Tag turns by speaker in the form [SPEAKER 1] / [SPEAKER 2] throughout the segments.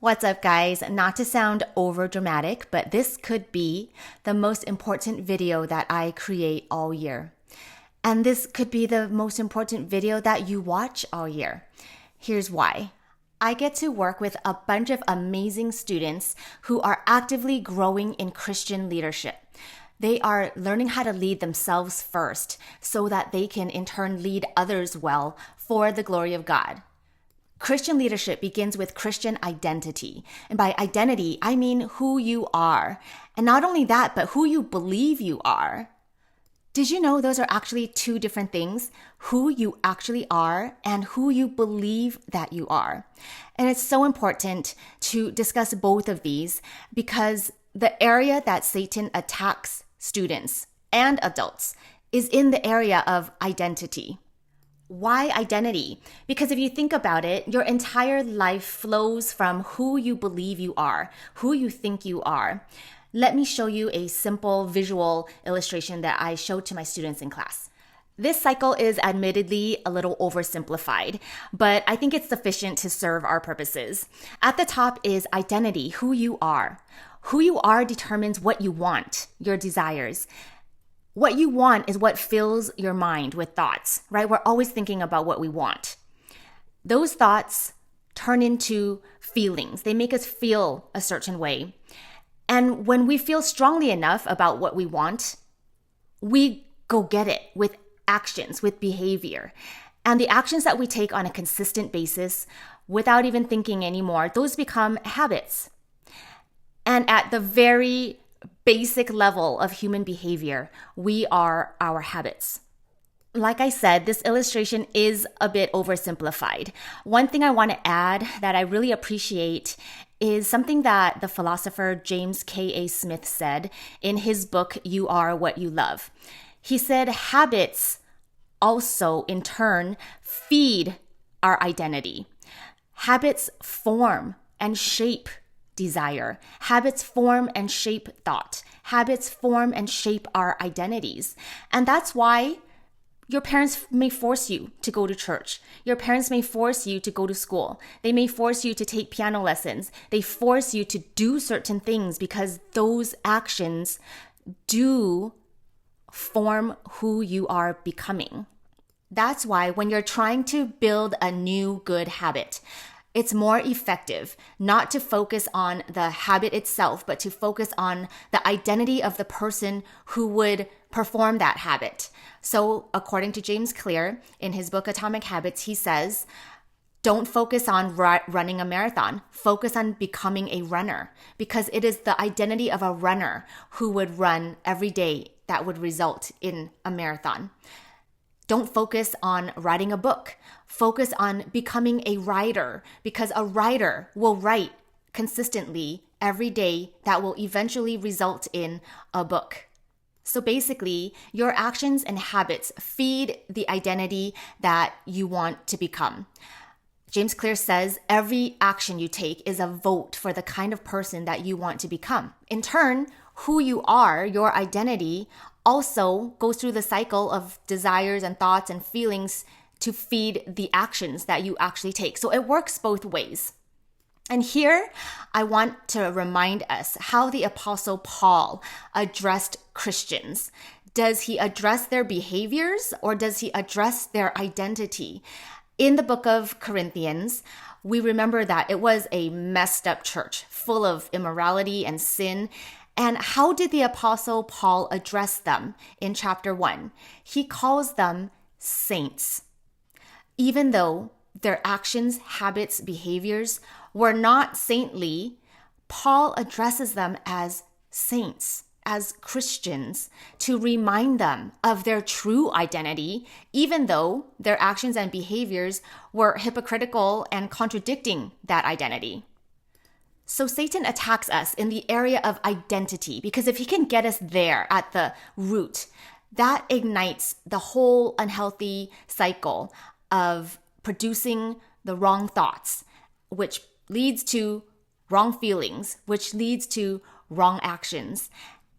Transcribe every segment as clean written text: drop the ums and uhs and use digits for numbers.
[SPEAKER 1] What's up, guys? Not to sound over dramatic, but this could be the most important video that I create all year. And this could be the most important video that you watch all year. Here's why. I get to work with a bunch of amazing students who are actively growing in Christian leadership. They are learning how to lead themselves first so that they can in turn lead others well for the glory of God. Christian leadership begins with Christian identity. And by identity, I mean who you are. And not only that, but who you believe you are. Did you know those are actually two different things? Who you actually are and who you believe that you are. And it's so important to discuss both of these because the area that Satan attacks students and adults is in the area of identity. Why identity? Because if you think about it, your entire life flows from who you believe you are, who you think you are. Let me show you a simple visual illustration that I showed to my students in class. This cycle is admittedly a little oversimplified, but I think it's sufficient to serve our purposes. At the top is identity, who you are. Who you are determines what you want, your desires. What you want is what fills your mind with thoughts, right? We're always thinking about what we want. Those thoughts turn into feelings. They make us feel a certain way. And when we feel strongly enough about what we want, we go get it with actions, with behavior. And the actions that we take on a consistent basis without even thinking anymore, those become habits. And at the very basic level of human behavior, we are our habits. Like I said, this illustration is a bit oversimplified. One thing I want to add that I really appreciate is something that the philosopher James K.A. Smith said in his book, You Are What You Love. He said, habits also in turn feed our identity. Habits form and shape desire. Habits form and shape thought. Habits form and shape our identities. And that's why your parents may force you to go to church. Your parents may force you to go to school. They may force you to take piano lessons. They force you to do certain things because those actions do form who you are becoming. That's why when you're trying to build a new good habit, it's more effective not to focus on the habit itself, but to focus on the identity of the person who would perform that habit. So according to James Clear, in his book, Atomic Habits, he says, don't focus on running a marathon. Focus on becoming a runner because it is the identity of a runner who would run every day that would result in a marathon. Don't focus on writing a book. Focus on becoming a writer because a writer will write consistently every day that will eventually result in a book. So basically, your actions and habits feed the identity that you want to become. James Clear says every action you take is a vote for the kind of person that you want to become. In turn, who you are, your identity, also goes through the cycle of desires and thoughts and feelings to feed the actions that you actually take. So it works both ways. And here, I want to remind us how the Apostle Paul addressed Christians. Does he address their behaviors or does he address their identity? In the book of Corinthians, we remember that it was a messed up church full of immorality and sin. And how did the Apostle Paul address them in chapter 1? He calls them saints. Even though their actions, habits, behaviors were not saintly, Paul addresses them as saints, as Christians, to remind them of their true identity, even though their actions and behaviors were hypocritical and contradicting that identity. So Satan attacks us in the area of identity because if he can get us there at the root, that ignites the whole unhealthy cycle of producing the wrong thoughts, which leads to wrong feelings, which leads to wrong actions.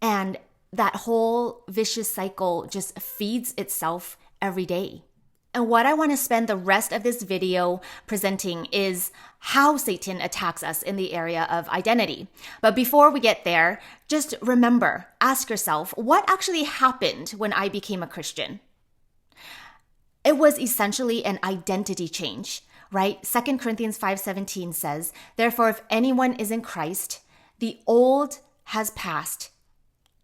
[SPEAKER 1] And that whole vicious cycle just feeds itself every day. And what I want to spend the rest of this video presenting is how Satan attacks us in the area of identity. But before we get there, just remember, ask yourself, what actually happened when I became a Christian? It was essentially an identity change, right? 2 Corinthians 5:17 says, "Therefore, if anyone is in Christ, the old has passed,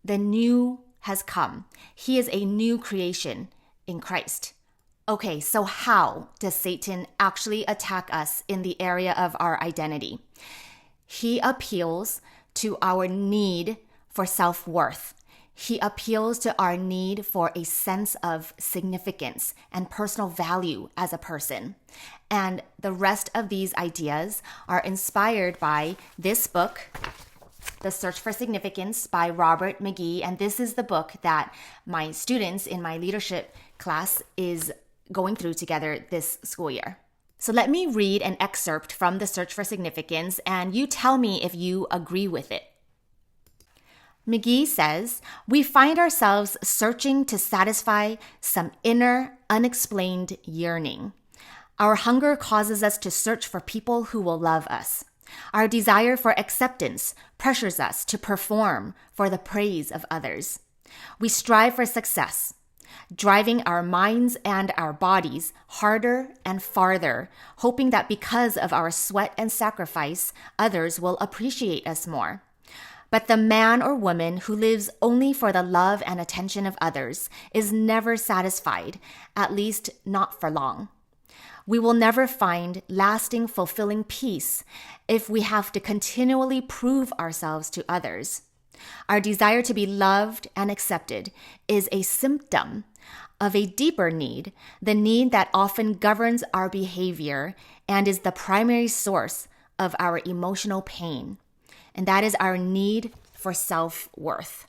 [SPEAKER 1] the new has come. He is a new creation in Christ." Okay, so how does Satan actually attack us in the area of our identity? He appeals to our need for self-worth. He appeals to our need for a sense of significance and personal value as a person. And the rest of these ideas are inspired by this book, The Search for Significance by Robert McGee. And this is the book that my students in my leadership class is going through together this school year. So let me read an excerpt from The Search for Significance, and you tell me if you agree with it. McGee says, "We find ourselves searching to satisfy some inner, unexplained yearning. Our hunger causes us to search for people who will love us. Our desire for acceptance pressures us to perform for the praise of others. We strive for success, driving our minds and our bodies harder and farther, hoping that because of our sweat and sacrifice, others will appreciate us more. But the man or woman who lives only for the love and attention of others is never satisfied, at least not for long. We will never find lasting, fulfilling peace if we have to continually prove ourselves to others. Our desire to be loved and accepted is a symptom of a deeper need, the need that often governs our behavior and is the primary source of our emotional pain. And that is our need for self-worth."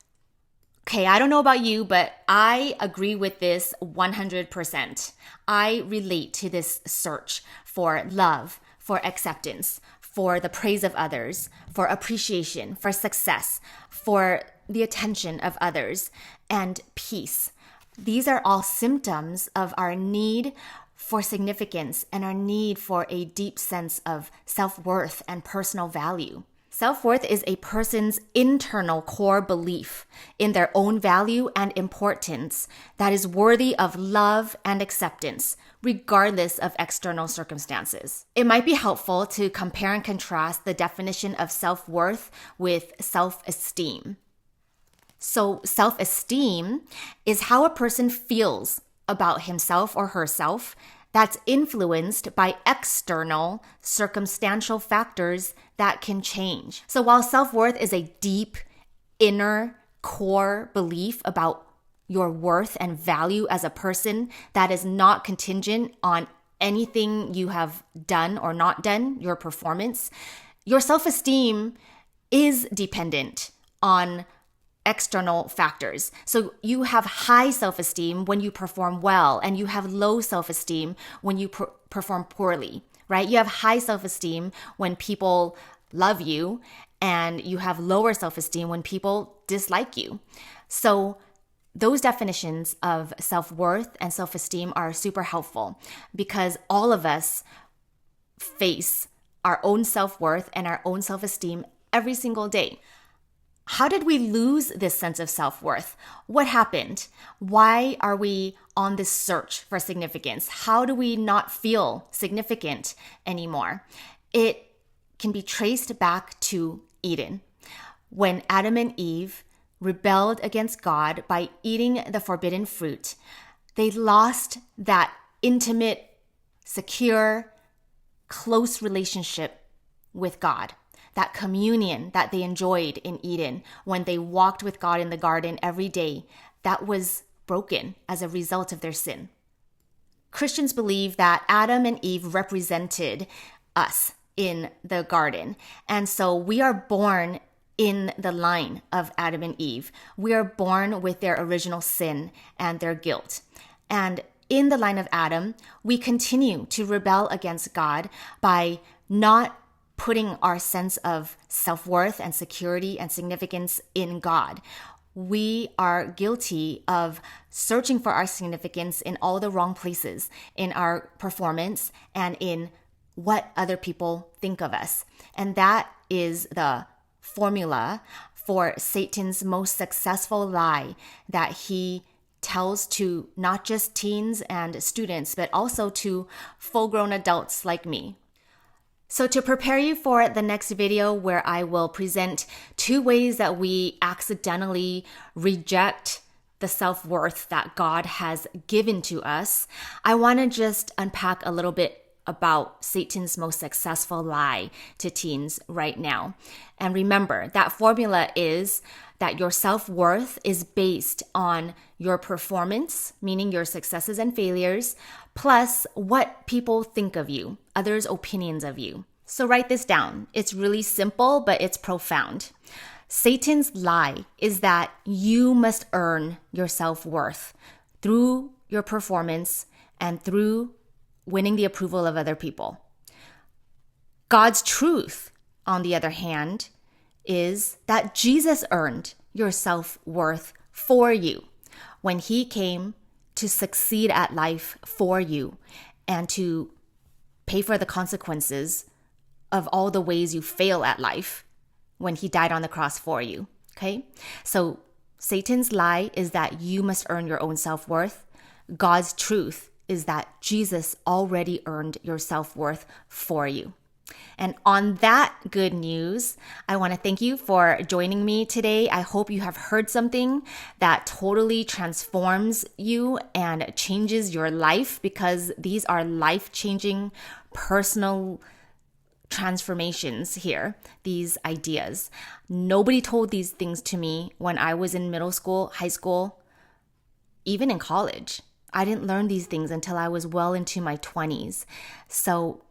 [SPEAKER 1] Okay, I don't know about you, but I agree with this 100%. I relate to this search for love, for acceptance, for the praise of others, for appreciation, for success, for the attention of others, and peace. These are all symptoms of our need for significance and our need for a deep sense of self-worth and personal value. Self-worth is a person's internal core belief in their own value and importance that is worthy of love and acceptance, regardless of external circumstances. It might be helpful to compare and contrast the definition of self-worth with self-esteem. So self-esteem is how a person feels about himself or herself that's influenced by external circumstantial factors that can change. So while self-worth is a deep inner core belief about your worth and value as a person that is not contingent on anything you have done or not done, your performance, your self-esteem is dependent on external factors. So you have high self-esteem when you perform well, and you have low self-esteem when you perform poorly, right? You have high self-esteem when people love you, and you have lower self-esteem when people dislike you. So those definitions of self-worth and self-esteem are super helpful because all of us face our own self-worth and our own self-esteem every single day. How did we lose this sense of self-worth? What happened? Why are we on this search for significance? How do we not feel significant anymore? It can be traced back to Eden. When Adam and Eve rebelled against God by eating the forbidden fruit, they lost that intimate, secure, close relationship with God. That communion that they enjoyed in Eden when they walked with God in the garden every day, that was broken as a result of their sin. Christians believe that Adam and Eve represented us in the garden. And so we are born in the line of Adam and Eve. We are born with their original sin and their guilt. And in the line of Adam, we continue to rebel against God by not putting our sense of self-worth and security and significance in God. we are guilty of searching for our significance in all the wrong places, in our performance and in what other people think of us. And that is the formula for Satan's most successful lie that he tells to not just teens and students, but also to full-grown adults like me. So to prepare you for the next video where I will present 2 ways that we accidentally reject the self-worth that God has given to us, I want to just unpack a little bit about Satan's most successful lie to teens right now. And remember, that formula is that your self-worth is based on your performance, meaning your successes and failures, plus what people think of you, others' opinions of you. So write this down. It's really simple, but it's profound. Satan's lie is that you must earn your self-worth through your performance and through winning the approval of other people. God's truth, on the other hand, is that Jesus earned your self-worth for you when he came to succeed at life for you and to pay for the consequences of all the ways you fail at life when he died on the cross for you. Okay? So Satan's lie is that you must earn your own self-worth. God's truth is that Jesus already earned your self-worth for you. And on that good news, I want to thank you for joining me today. I hope you have heard something that totally transforms you and changes your life, because these are life-changing personal transformations here, these ideas. Nobody told these things to me when I was in middle school, high school, even in college. I didn't learn these things until I was well into my 20s. So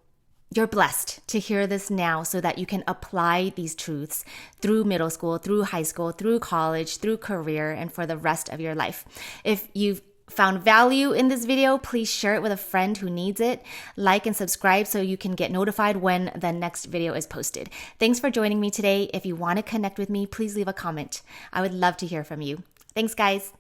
[SPEAKER 1] you're blessed to hear this now so that you can apply these truths through middle school, through high school, through college, through career, and for the rest of your life. If you've found value in this video, please share it with a friend who needs it. Like and subscribe so you can get notified when the next video is posted. Thanks for joining me today. If you want to connect with me, please leave a comment. I would love to hear from you. Thanks, guys.